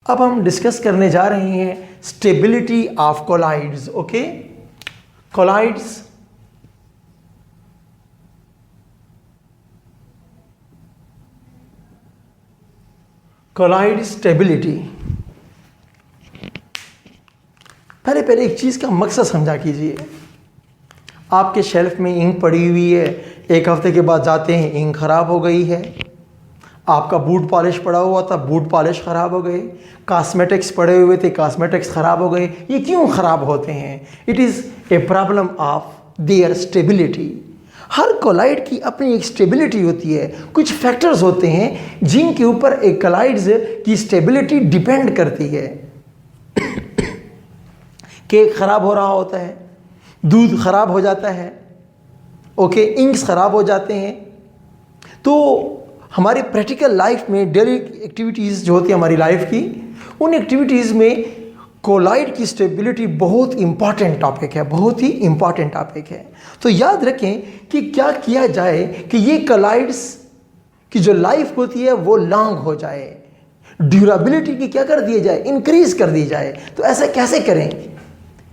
अब हम डिस्कस करने जा रहे हैं stability of colloids. Okay, colloids colloid stability. पहले एक चीज़ का मकसद समझा कीजिए। आपके शेल्फ में इंक पड़ी हुई है, एक हफ्ते के बाद जाते हैं इंक ख़राब हो गई है। आपका बूट पॉलिश पड़ा हुआ था, बूट पॉलिश ख़राब हो गए। कॉस्मेटिक्स पड़े हुए थे, कॉस्मेटिक्स ख़राब हो गए। ये क्यों ख़राब होते हैं? It is a problem of their stability. हर कोलाइड की अपनी एक स्टेबिलिटी होती है, कुछ फैक्टर्स होते हैं जिनके ऊपर एक कोलाइड्स की स्टेबिलिटी डिपेंड करती है। केक ख़राब हो रहा होता है, दूध ख़राब हो जाता है, ओके, इंक्स ख़राब हो जाते हैं। तो हमारी प्रैक्टिकल लाइफ में डेली एक्टिविटीज़ जो होती है हमारी लाइफ की, उन एक्टिविटीज़ में कोलाइड की स्टेबिलिटी बहुत इंपॉर्टेंट टॉपिक है, बहुत ही इंपॉर्टेंट टॉपिक है। तो याद रखें कि क्या किया जाए कि ये कोलाइड्स की जो लाइफ होती है वो लॉन्ग हो जाए, ड्यूरेबिलिटी की क्या कर दिया जाए, इंक्रीज कर दी जाए। तो ऐसा कैसे करें,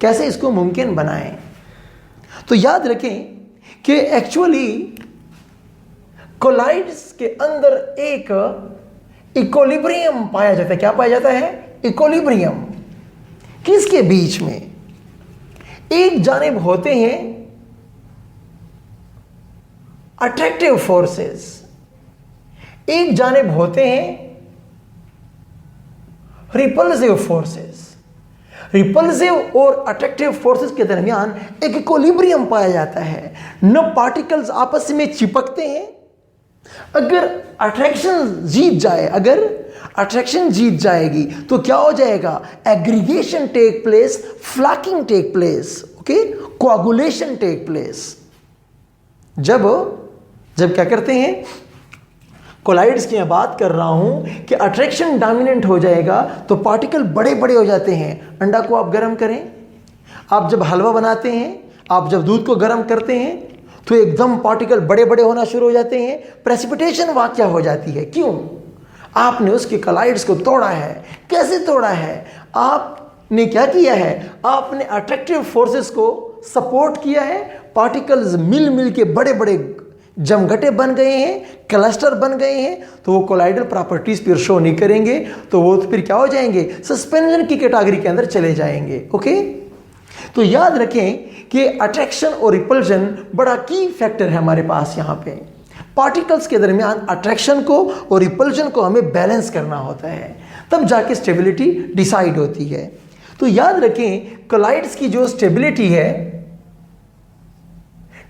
कैसे इसको मुमकिन बनाएं? तो याद रखें कि एक्चुअली कोलाइड्स के अंदर एक इक्विलिब्रियम पाया जाता है। क्या पाया जाता है? इक्विलिब्रियम। किसके बीच में? एक जानिब होते हैं अट्रैक्टिव फोर्सेस, एक जानिब होते हैं रिपल्सिव फोर्सेस। रिपल्सिव और अट्रैक्टिव फोर्सेस के दरमियान एक इक्विलिब्रियम पाया जाता है। न पार्टिकल्स आपस में चिपकते हैं। अगर अट्रैक्शन जीत जाए, अगर अट्रैक्शन जीत जाएगी तो क्या हो जाएगा? Aggregation take place, flocking take place, okay, coagulation take place. जब क्या करते हैं, कोलाइड्स की मैं बात कर रहा हूं कि अट्रैक्शन डोमिनेंट हो जाएगा तो पार्टिकल बड़े बड़े हो जाते हैं। अंडा को आप गर्म करें, आप जब हलवा बनाते हैं, आप जब दूध को गर्म करते हैं तो एकदम पार्टिकल बड़े बड़े होना शुरू हो जाते हैं, प्रेसिपिटेशन वाक़या हो जाती है। क्यों? आपने उसके कोलाइड्स को तोड़ा है। कैसे तोड़ा है? आपने क्या किया है? आपने अट्रैक्टिव फोर्सेस को सपोर्ट किया है। पार्टिकल्स मिल मिल के बड़े बड़े जमघटे बन गए हैं, क्लस्टर बन गए हैं। तो वो कोलाइडल प्रॉपर्टीज फिर शो नहीं करेंगे, तो वो फिर क्या हो जाएंगे? सस्पेंशन की कैटेगरी के अंदर चले जाएंगे। ओके, तो याद रखें कि अट्रैक्शन और रिपल्शन बड़ा की फैक्टर है हमारे पास। यहाँ पे पार्टिकल्स के दरमियान अट्रैक्शन को और रिपल्शन को हमें बैलेंस करना होता है, तब जाके स्टेबिलिटी डिसाइड होती है। तो याद रखें कोलाइड्स की जो स्टेबिलिटी है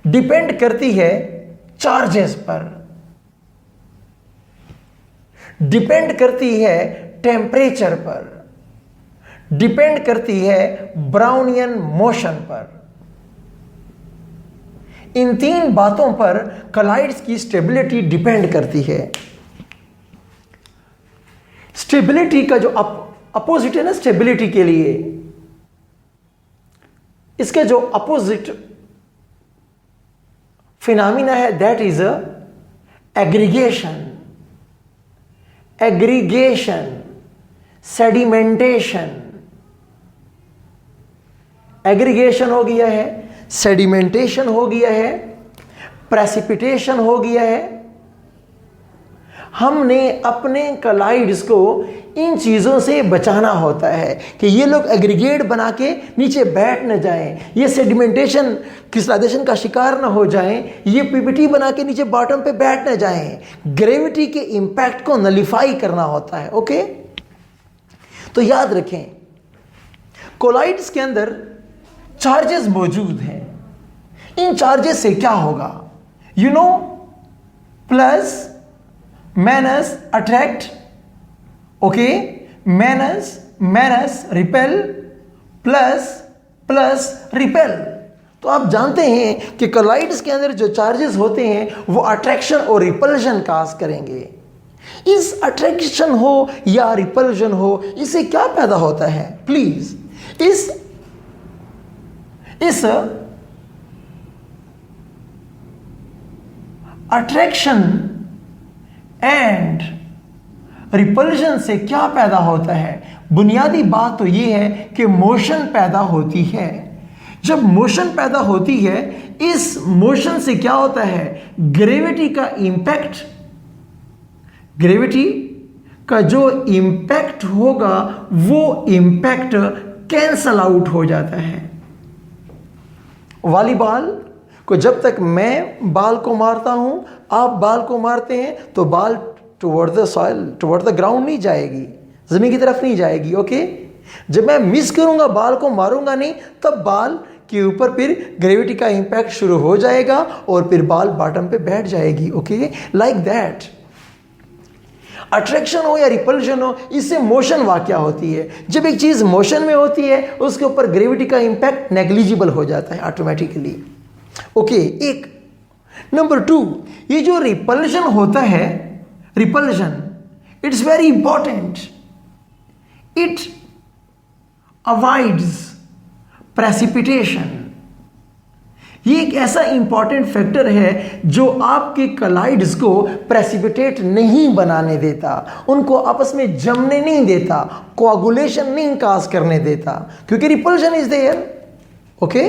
डिपेंड करती है चार्जेस पर, डिपेंड करती है टेम्परेचर पर, डिपेंड करती है ब्राउनियन मोशन पर। इन तीन बातों पर कोलाइड्स की स्टेबिलिटी डिपेंड करती है। स्टेबिलिटी का जो अपोजिट है ना, स्टेबिलिटी के लिए इसके जो अपोजिट फिनोमिना है, that is aggregation, aggregation, sedimentation. Aggregation हो गया है, सेडिमेंटेशन हो गया है, प्रेसिपिटेशन हो गया है। हमने अपने कोलाइड्स को इन चीज़ों से बचाना होता है कि ये लोग एग्रीगेट बना के नीचे बैठ न जाएं, ये सेडिमेंटेशन क्रिस्टलाइजेशन का शिकार ना हो जाएं, ये पीपीटी बना के नीचे बॉटम पे बैठ न जाएं। ग्रेविटी के इम्पैक्ट को नलिफाई करना होता है। ओके, तो याद रखें कोलाइड्स के अंदर चार्जेस मौजूद हैं। इन चार्जेस से क्या होगा? You know, plus minus attract, okay, minus minus repel, plus plus repel. तो आप जानते हैं कि कोलाइड्स के अंदर जो चार्जेस होते हैं वो अट्रैक्शन और रिपल्शन काज करेंगे। इस अट्रैक्शन हो या रिपल्शन हो, इससे क्या पैदा होता है? प्लीज, इस अट्रैक्शन एंड रिपल्शन से क्या पैदा होता है? बुनियादी बात तो ये है कि मोशन पैदा होती है। जब मोशन पैदा होती है, इस मोशन से क्या होता है? ग्रेविटी का इंपैक्ट, ग्रेविटी का जो इंपैक्ट होगा वो इंपैक्ट कैंसल आउट हो जाता है। वॉलीबॉल को जब तक मैं बाल को मारता हूं, आप बाल को मारते हैं, तो बाल toward the soil, toward the ground नहीं जाएगी, जमीन की तरफ नहीं जाएगी। ओके, जब मैं मिस करूंगा, बाल को मारूंगा नहीं, तब बाल के ऊपर फिर ग्रेविटी का इंपैक्ट शुरू हो जाएगा और फिर बाल बॉटम पे बैठ जाएगी। Okay, like that. अट्रैक्शन हो या रिपल्शन हो, इससे मोशन वाकया होती है। जब एक चीज मोशन में होती है, उसके ऊपर ग्रेविटी का इंपैक्ट नेग्लिजिबल हो जाता है ऑटोमेटिकली। ओके, एक नंबर 2, ये जो रिपल्शन होता है, repulsion, it's very important. It avoids precipitation. ये एक ऐसा इंपॉर्टेंट फैक्टर है जो आपके कलाइड्स को प्रेसिपिटेट नहीं बनाने देता, उनको आपस में जमने नहीं देता, कोआगुलेशन नहीं काज करने देता, क्योंकि रिपल्शन इज देयर। ओके,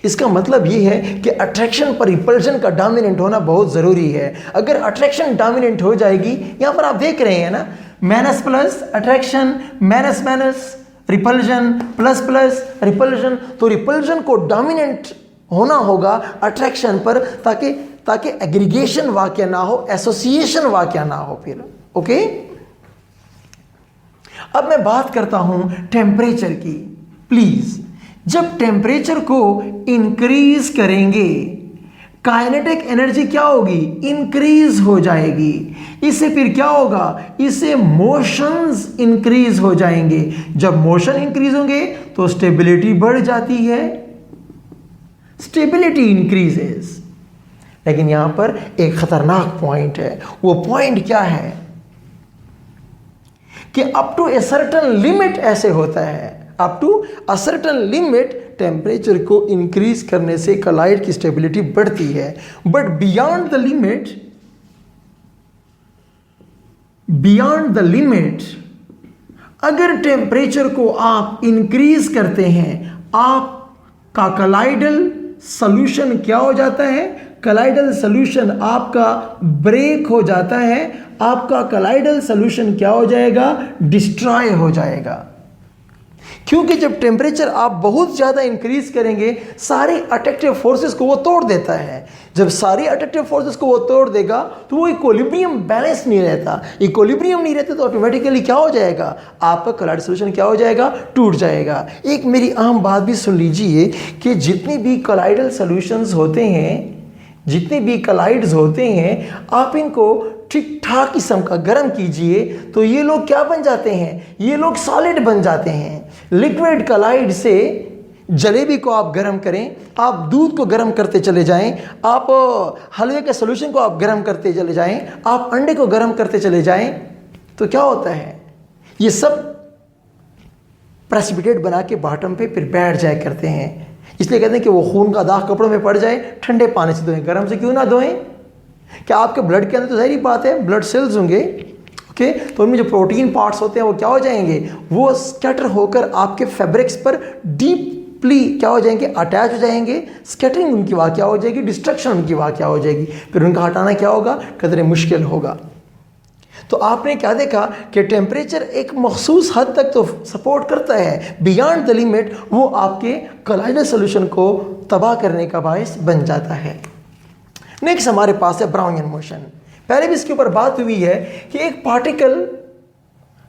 इसका मतलब यह है कि अट्रैक्शन पर रिपल्शन का डोमिनेंट होना बहुत जरूरी है। अगर अट्रैक्शन डोमिनेंट हो जाएगी, यहां पर आप देख रहे हैं ना, minus plus attraction, minus minus repulsion, plus plus repulsion, तो रिपल्शन को डोमिनेंट होना होगा अट्रैक्शन पर, ताकि एग्रीगेशन वाकया ना हो, एसोसिएशन वाकया ना हो फिर। ओके, अब मैं बात करता हूं टेम्परेचर की। प्लीज, जब टेम्परेचर को इंक्रीज करेंगे, काइनेटिक एनर्जी क्या होगी? इंक्रीज हो जाएगी। इससे फिर क्या होगा? इससे मोशंस इंक्रीज हो जाएंगे। जब मोशन इंक्रीज होंगे तो स्टेबिलिटी बढ़ जाती है, स्टेबिलिटी इंक्रीजेस। लेकिन यहां पर एक खतरनाक पॉइंट है। वो पॉइंट क्या है कि up to a certain limit ऐसे होता है, up to a certain limit temperature को इंक्रीज करने से कलाइड की स्टेबिलिटी बढ़ती है। बट बियॉन्ड द लिमिट अगर टेम्परेचर को आप इंक्रीज करते हैं, आपका कलाइडल सॉल्यूशन क्या हो जाता है? कलाइडल सॉल्यूशन आपका ब्रेक हो जाता है। आपका कलाइडल सॉल्यूशन क्या हो जाएगा? डिस्ट्रॉय हो जाएगा। क्योंकि जब टेम्परेचर आप बहुत ज़्यादा इंक्रीज करेंगे, सारी अट्रैक्टिव फोर्सेस को वो तोड़ देता है। जब सारी अट्रैक्टिव फोर्सेस को वो तोड़ देगा तो वो इक्विलिब्रियम बैलेंस नहीं रहता। इक्विलिब्रियम नहीं रहता तो ऑटोमेटिकली क्या हो जाएगा? आपका कलाइड सॉल्यूशन क्या हो जाएगा? टूट जाएगा। एक मेरी अहम बात भी सुन लीजिए कि जितनी भी कलाइडल सॉल्यूशंस होते हैं, जितने भी कलाइड्स होते हैं, आप इनको ठीक ठाक किस्म का गर्म कीजिए तो ये लोग क्या बन जाते हैं? ये लोग सॉलिड बन जाते हैं। लिक्विड कलाइड से जलेबी को आप गर्म करें, आप दूध को गर्म करते चले जाएं, आप हलवे के सॉल्यूशन को आप गर्म करते चले जाएं, आप अंडे को गर्म करते चले जाएं, तो क्या होता है? ये सब प्रेसिपिटेट बना के बॉटम पे फिर बैठ जाए करते हैं। इसलिए कहते हैं कि वो खून का दाग कपड़ों में पड़ जाए, ठंडे पानी से धोएं, गर्म से क्यों ना धोएं। क्या आपके ब्लड के अंदर तो जाहिर बात है ब्लड सेल्स होंगे, ओके, तो उनमें जो प्रोटीन पार्ट्स होते हैं वो क्या हो जाएंगे? वो स्कैटर होकर आपके फैब्रिक्स पर डीपली क्या हो जाएंगे? अटैच हो जाएंगे। स्कैटरिंग उनकी वाकया हो जाएगी, डिस्ट्रक्शन उनकी वाकया हो जाएगी। फिर उनका हटाना क्या होगा? कदरे मुश्किल होगा। तो आपने क्या देखा कि टेम्परेचर एक मखसूस हद तक तो सपोर्ट करता है, बियॉन्ड द लिमिट वो आपके कलाइडल सॉल्यूशन को तबाह करने का बायस बन जाता है। नेक्स्ट हमारे पास है ब्राउनियन मोशन। पहले भी इसके ऊपर बात हुई है कि एक पार्टिकल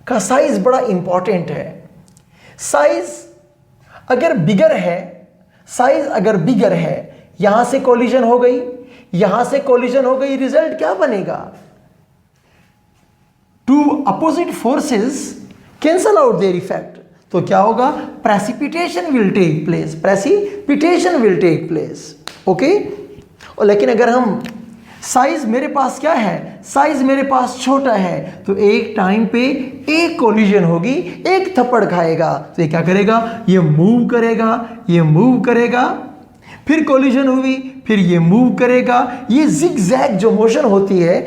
का साइज बड़ा इंपॉर्टेंट है। साइज अगर बिगर है, साइज अगर बिगर है, यहां से कोलिजन हो गई, यहां से कोलिजन हो गई, रिजल्ट क्या बनेगा? Two opposite forces cancel out their effect, तो क्या होगा? Precipitation will take place, precipitation will take place. Okay, और लेकिन अगर हम साइज मेरे पास क्या है? साइज मेरे पास छोटा है, तो एक टाइम पे एक कोलिजन होगी, एक थप्पड़ खाएगा, तो ये क्या करेगा? ये मूव करेगा, ये मूव करेगा, फिर कोलिजन हुई, फिर ये मूव करेगा। ये जिग-जैग जो मोशन होती है,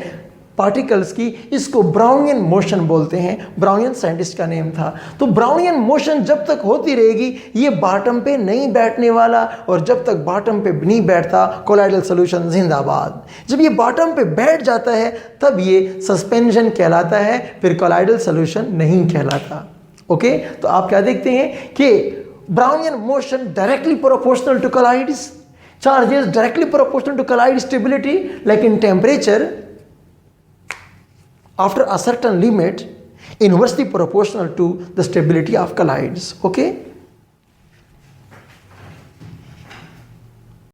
पार्टिकल्स की, इसको ब्राउनियन मोशन बोलते हैं। ब्राउनियन साइंटिस्ट का नेम था। तो ब्राउनियन मोशन जब तक होती रहेगी ये बॉटम पे नहीं बैठने वाला, और जब तक बॉटम पे नहीं बैठता कोलाइडल सॉल्यूशन जिंदाबाद। जब ये बॉटम पे बैठ जाता है तब ये सस्पेंशन कहलाता है, फिर कोलाइडल सॉल्यूशन नहीं कहलाता। ओके, तो आप क्या देखते हैं कि Brownian motion directly proportional to colloids, charges directly proportional to colloid stability, like in temperature after a certain limit inversely proportional to the stability of colloids. Okay.